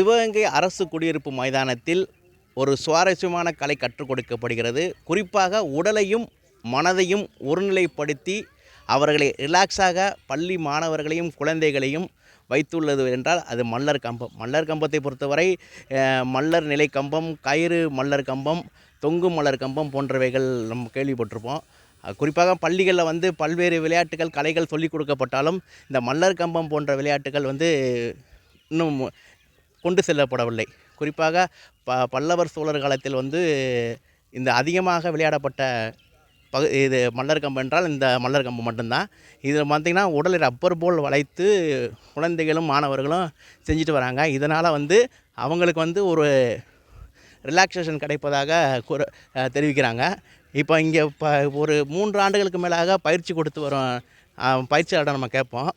சிவகங்கை அரசு குடியிருப்பு மைதானத்தில் ஒரு சுவாரஸ்யமான கலை கற்றுக் கொடுக்கப்படுகிறது. குறிப்பாக உடலையும் மனதையும் ஒருநிலைப்படுத்தி அவர்களை ரிலாக்ஸாக பள்ளி மாணவர்களையும் குழந்தைகளையும் வைத்துள்ளது என்றால் அது மல்லர் கம்பம். மல்லர் கம்பத்தை பொறுத்தவரை மல்லர் நிலை கம்பம், கயிறு மல்லர் கம்பம், தொங்கு மல்லர் கம்பம் போன்றவைகள் நம்ம கேள்விப்பட்டிருப்போம். குறிப்பாக பள்ளிகளில் பல்வேறு விளையாட்டுகள் கலைகள் சொல்லிக் கொடுக்கப்பட்டாலும் இந்த மல்லர் கம்பம் போன்ற விளையாட்டுகள் இன்னும் கொண்டு செல்லப்படவில்லை. குறிப்பாக பல்லவர் சோழர் காலத்தில் இந்த அதிகமாக விளையாடப்பட்ட இது மல்லர் கம்பம் என்றால் இந்த மல்லர் கம்பம் மட்டும்தான். இதில் பார்த்திங்கன்னா உடலை ரப்பர் போல் வளைத்து குழந்தைகளும் மாணவர்களும் செஞ்சுட்டு வராங்க. இதனால் அவங்களுக்கு ஒரு ரிலாக்ஸேஷன் கிடைப்பதாக தெரிவிக்கிறாங்க. இப்போ இங்கே ஒரு 3 ஆண்டுகளுக்கு மேலாக பயிற்சி கொடுத்து வரும் பயிற்சியாளர்கிட்ட நம்ம கேட்போம்.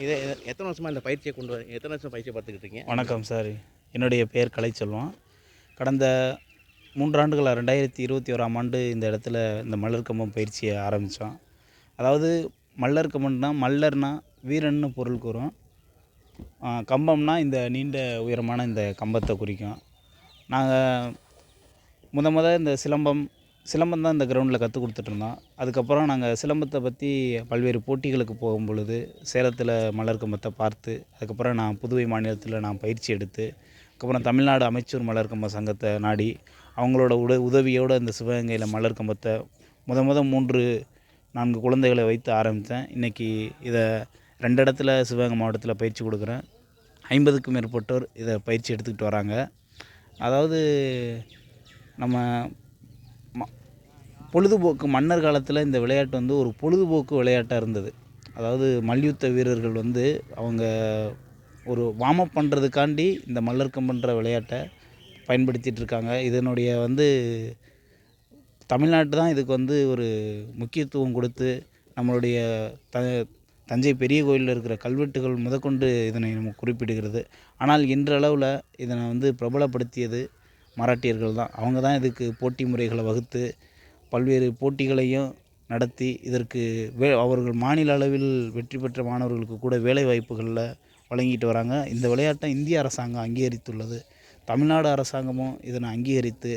இது எத்தனை வருஷமாக இந்த பயிற்சியை எத்தனை வருஷம் பயிற்சியை பார்த்துக்கிட்டு இருக்கீங்க? வணக்கம் சார், என்னுடைய பெயர் கலைச்செல்வம். கடந்த 3 ஆண்டுகளாக 2021ஆம் ஆண்டு இந்த இடத்துல இந்த மல்லர் கம்பம் பயிற்சியை ஆரம்பித்தோம். அதாவது மல்லர் கம்பம்னா மல்லர்னா வீரன்னு பொருள் கூறும். கம்பம்னா இந்த நீண்ட உயரமான இந்த கம்பத்தை குறிக்கும். நாங்கள் இந்த சிலம்பம் தான் இந்த கிரவுண்டில் கற்றுக் கொடுத்துட்ருந்தோம். அதுக்கப்புறம் நாங்கள் சிலம்பத்தை பற்றி பல்வேறு போட்டிகளுக்கு போகும் பொழுது சேலத்தில் மல்லர் கம்பத்தை பார்த்து, அதுக்கப்புறம் நான் புதுவை மாநிலத்தில் நான் பயிற்சி எடுத்து, அதுக்கப்புறம் தமிழ்நாடு அமைச்சூர் மல்லர் கம்ப சங்கத்தை நாடி அவங்களோட உதவியோடு இந்த சிவகங்கையில் மல்லர் கம்பத்தை 3-4 குழந்தைகளை வைத்து ஆரம்பித்தேன். இன்றைக்கி இதை 2 இடத்துல சிவகங்கை மாவட்டத்தில் பயிற்சி கொடுக்குறேன். 50க்கும் மேற்பட்டோர் இதை பயிற்சி எடுத்துக்கிட்டு வராங்க. அதாவது நம்ம பொழுதுபோக்கு மன்னர் காலத்தில் இந்த விளையாட்டு ஒரு பொழுதுபோக்கு விளையாட்டாக இருந்தது. அதாவது மல்யுத்த வீரர்கள் அவங்க ஒரு வார்ம் அப் பண்ணுறதுக்காண்டி இந்த மல்லர் கம்பன்ற விளையாட்டை பயன்படுத்திகிட்டு இருக்காங்க. இதனுடைய தமிழ்நாட்டு தான் இதுக்கு ஒரு முக்கியத்துவம் கொடுத்து நம்மளுடைய தஞ்சை பெரிய கோயிலில் இருக்கிற கல்வெட்டுகள் முதற்கொண்டு இதனை நம்ம குறிப்பிடுகிறது. ஆனால் இன்றளவில் இதனை பிரபலப்படுத்தியது மராட்டியர்கள் தான். அவங்க தான் இதுக்கு போட்டி முறைகளை வகுத்து பல்வேறு போட்டிகளையும் நடத்தி இதற்கு அவர்கள் மாநில அளவில் வெற்றி பெற்ற மாணவர்களுக்கு கூட வேலை வாய்ப்புகளில் வழங்கிட்டு வராங்க. இந்த விளையாட்டை இந்திய அரசாங்கம் அங்கீகரித்துள்ளது. தமிழ்நாடு அரசாங்கமும் இதனை அங்கீகரித்து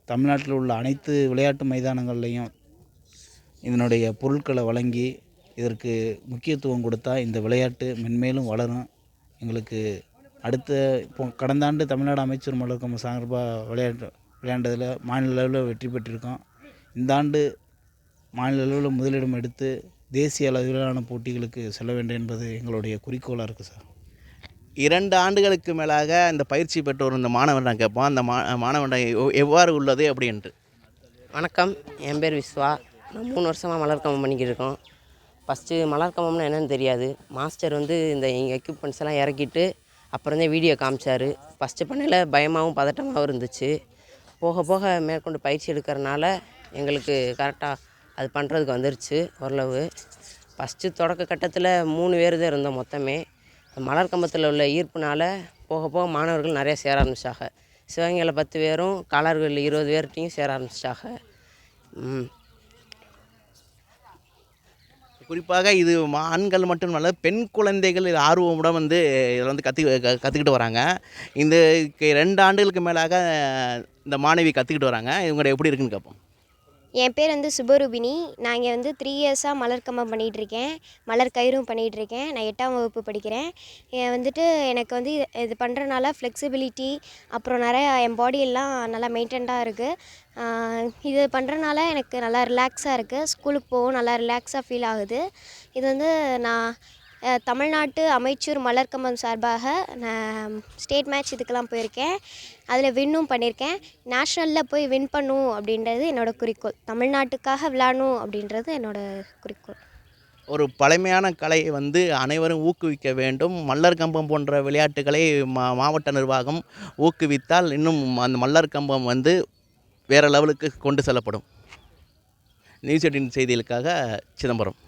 தமிழ்நாட்டில் உள்ள அனைத்து விளையாட்டு மைதானங்கள்லையும் இதனுடைய பொருட்களை வழங்கி இதற்கு முக்கியத்துவம் கொடுத்தா இந்த விளையாட்டு மென்மேலும் வளரும். எங்களுக்கு கடந்த ஆண்டு தமிழ்நாடு அமைச்சர் மல்லர் கம்பம் சார்பாக விளையாண்டதில் மாநில அளவில் வெற்றி பெற்றிருக்கோம். இந்த ஆண்டு மாநில அளவில் முதலிடம் எடுத்து தேசிய அளவிலான போட்டிகளுக்கு செல்ல வேண்டும் என்பது எங்களுடைய குறிக்கோளாக இருக்குது சார். 2 ஆண்டுகளுக்கு மேலாக இந்த பயிற்சி பெற்றோர் இந்த மாணவன் கேட்போம். அந்த மாணவன் எவ்வாறு உள்ளது அப்படின்ட்டு. வணக்கம், என் பேர் விஸ்வா. நான் 3 வருஷமாக மல்லர் கம்பம் பண்ணிக்கிட்டு இருக்கோம். ஃபஸ்ட்டு மல்லர் கம்பம்னா என்னென்னு தெரியாது. மாஸ்டர் இந்த எங்கள் எக்யூப்மெண்ட்ஸ் எல்லாம் இறக்கிட்டு அப்புறம் தான் வீடியோ காமிச்சார். ஃபஸ்ட்டு பண்ணையில் பயமாகவும் பதட்டமாகவும் இருந்துச்சு. போக போக மேற்கொண்டு பயிற்சி எடுக்கிறனால எங்களுக்கு கரெக்டாக அது பண்ணுறதுக்கு வந்துருச்சு ஓரளவு. ஃபஸ்ட்டு தொடக்க கட்டத்தில் 3 பேர் தான் இருந்தோம் மொத்தமே. மலர் கம்பத்தில் உள்ள ஈர்ப்புனால் போக போக மாணவர்கள் நிறையா சேர ஆரம்பிச்சிட்டாங்க. சிவகங்கையில் 10 பேரும் கலர்கள் 20 பேர்கிட்டையும் சேர ஆரம்பிச்சிட்டாங்க. குறிப்பாக இது ஆண்கள் மட்டுமல்ல, பெண் குழந்தைகள் ஆர்வமுடன் இதில் கற்றுக்கிட்டு வராங்க. இந்த 2 ஆண்டுகளுக்கு மேலாக இந்த மாணவி கற்றுக்கிட்டு வராங்க. இவங்க எப்படி இருக்குன்னு கேட்போம். என் பேர் சுபரூபினி. நான் இங்கே 3 இயர்ஸாக மலர் கம்பம் பண்ணிகிட்ருக்கேன். மலர் கயிறும் பண்ணிகிட்ருக்கேன். நான் 8ஆம் வகுப்பு படிக்கிறேன். எனக்கு இது பண்ணுறனால ஃப்ளெக்சிபிலிட்டி, அப்புறம் நிறையா என் பாடியெல்லாம் நல்லா மெயின்டைன்டாக இருக்குது. இது பண்ணுறனால எனக்கு நல்லா ரிலாக்ஸாக இருக்குது. ஸ்கூலுக்கு போகவும் நல்லா ரிலாக்ஸாக ஃபீல் ஆகுது. இது நான் தமிழ்நாட்டு அமைச்சூர் மல்லர் கம்பம் சார்பாக நான் ஸ்டேட் மேட்ச் இதுக்கெல்லாம் போயிருக்கேன். அதில் வின்னும் பண்ணியிருக்கேன். நேஷ்னலில் போய் வின் பண்ணும் அப்படின்றது என்னோடய குறிக்கோள். தமிழ்நாட்டுக்காக விளையாடணும் அப்படின்றது என்னோடய குறிக்கோள். ஒரு பழமையான கலையை அனைவரும் ஊக்குவிக்க வேண்டும். மல்லர் கம்பம் போன்ற விளையாட்டுகளை மாவட்ட நிர்வாகம் ஊக்குவித்தால் இன்னும் அந்த மல்லர் கம்பம் வேறு லெவலுக்கு கொண்டு செல்லப்படும். நியூஸ் 18 செய்திகளுக்காக சிதம்பரம்.